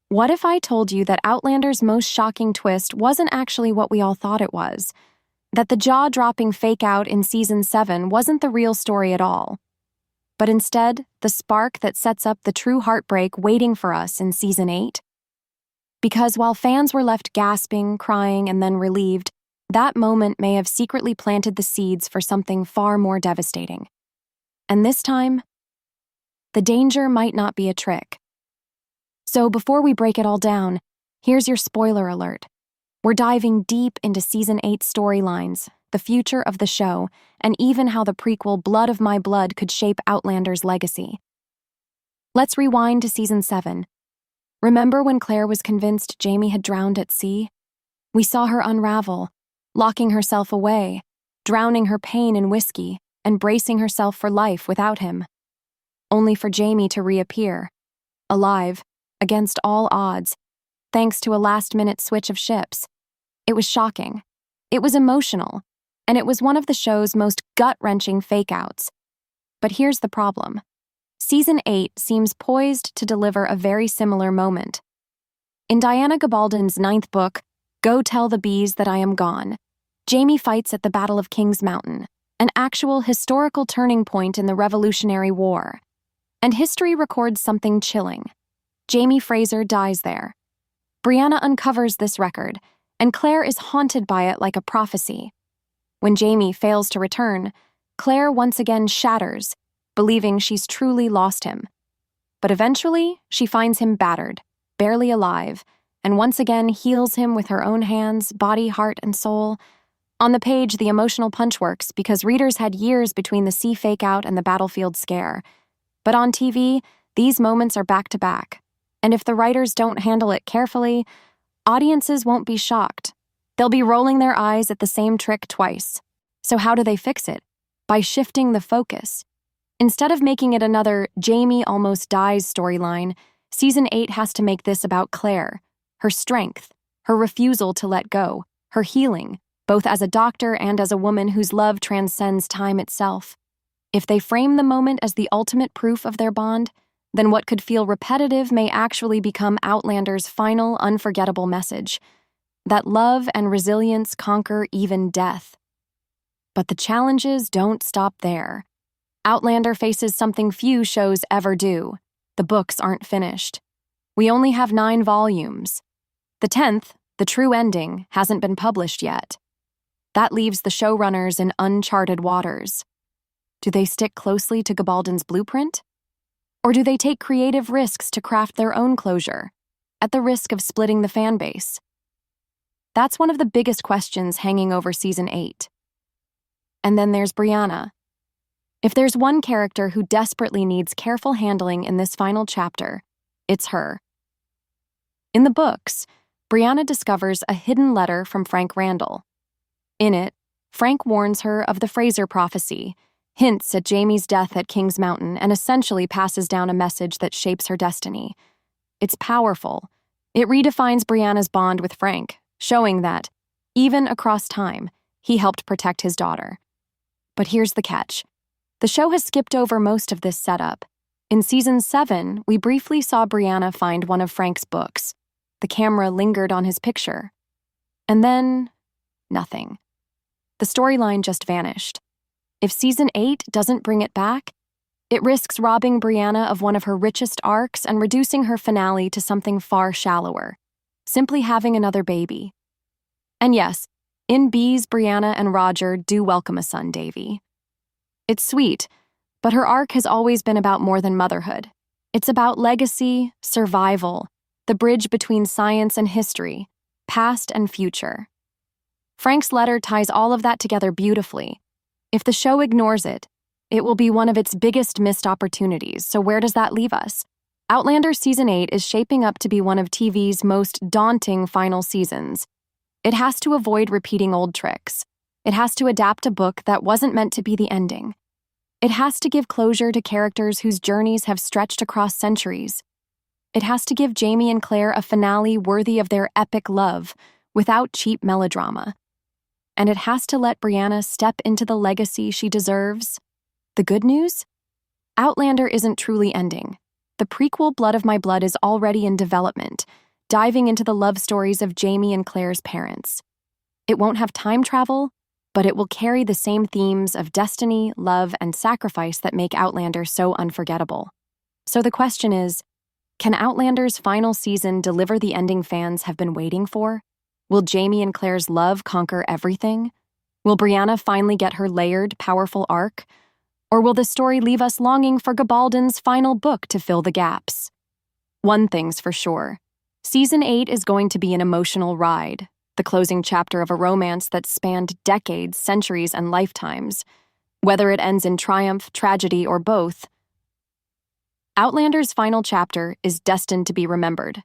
What if I told you that Outlander's most shocking twist wasn't actually what we all thought it was? That the jaw-dropping fake-out in Season 7 wasn't the real story at all, but instead the spark that sets up the true heartbreak waiting for us in Season 8? Because while fans were left gasping, crying, and then relieved, that moment may have secretly planted the seeds for something far more devastating. And this time, the danger might not be a trick. So before we break it all down, here's your spoiler alert. We're diving deep into Season 8 storylines, the future of the show, and even how the prequel Blood of My Blood could shape Outlander's legacy. Let's rewind to Season 7. Remember when Claire was convinced Jamie had drowned at sea? We saw her unravel, locking herself away, drowning her pain in whiskey, and bracing herself for life without him. Only for Jamie to reappear, alive, against all odds, thanks to a last-minute switch of ships. It was shocking. It was emotional, and it was one of the show's most gut-wrenching fake-outs. But here's the problem. Season 8 seems poised to deliver a very similar moment. In Diana Gabaldon's 9th book, Go Tell the Bees That I Am Gone, Jamie fights at the Battle of King's Mountain, an actual historical turning point in the Revolutionary War. And history records something chilling. Jamie Fraser dies there. Brianna uncovers this record, and Claire is haunted by it like a prophecy. When Jamie fails to return, Claire once again shatters, believing she's truly lost him. But eventually, she finds him battered, barely alive, and once again heals him with her own hands, body, heart, and soul. On the page, the emotional punch works because readers had years between the sea fake-out and the battlefield scare. But on TV, these moments are back-to-back. And if the writers don't handle it carefully, audiences won't be shocked. They'll be rolling their eyes at the same trick twice. So how do they fix it? By shifting the focus. Instead of making it another Jamie almost dies storyline, Season 8 has to make this about Claire, her strength, her refusal to let go, her healing, both as a doctor and as a woman whose love transcends time itself. If they frame the moment as the ultimate proof of their bond, then what could feel repetitive may actually become Outlander's final, unforgettable message, that love and resilience conquer even death. But the challenges don't stop there. Outlander faces something few shows ever do. The books aren't finished. We only have 9 volumes. The 10th, the true ending, hasn't been published yet. That leaves the showrunners in uncharted waters. Do they stick closely to Gabaldon's blueprint? Or do they take creative risks to craft their own closure, at the risk of splitting the fan base? That's one of the biggest questions hanging over Season 8. And then there's Brianna. If there's one character who desperately needs careful handling in this final chapter, it's her. In the books, Brianna discovers a hidden letter from Frank Randall. In it, Frank warns her of the Fraser prophecy, hints at Jamie's death at King's Mountain, and essentially passes down a message that shapes her destiny. It's powerful. It redefines Brianna's bond with Frank, showing that, even across time, he helped protect his daughter. But here's the catch. The show has skipped over most of this setup. In Season 7, we briefly saw Brianna find one of Frank's books. The camera lingered on his picture. And then, nothing. The storyline just vanished. If Season 8 doesn't bring it back, it risks robbing Brianna of one of her richest arcs and reducing her finale to something far shallower, simply having another baby. And yes, in Bees, Brianna and Roger do welcome a son, Davy. It's sweet, but her arc has always been about more than motherhood. It's about legacy, survival, the bridge between science and history, past and future. Frank's letter ties all of that together beautifully. If the show ignores it, it will be one of its biggest missed opportunities, so where does that leave us? Outlander Season 8 is shaping up to be one of TV's most daunting final seasons. It has to avoid repeating old tricks. It has to adapt a book that wasn't meant to be the ending. It has to give closure to characters whose journeys have stretched across centuries. It has to give Jamie and Claire a finale worthy of their epic love, without cheap melodrama. And it has to let Brianna step into the legacy she deserves. The good news? Outlander isn't truly ending. the prequel Blood of My Blood is already in development, diving into the love stories of Jamie and Claire's parents. It won't have time travel, but it will carry the same themes of destiny, love, and sacrifice that make Outlander so unforgettable. So the question is, can Outlander's final season deliver the ending fans have been waiting for? Will Jamie and Claire's love conquer everything? Will Brianna finally get her layered, powerful arc? Or will the story leave us longing for Gabaldon's final book to fill the gaps? One thing's for sure. Season 8 is going to be an emotional ride, the closing chapter of a romance that spanned decades, centuries, and lifetimes. Whether it ends in triumph, tragedy, or both, Outlander's final chapter is destined to be remembered,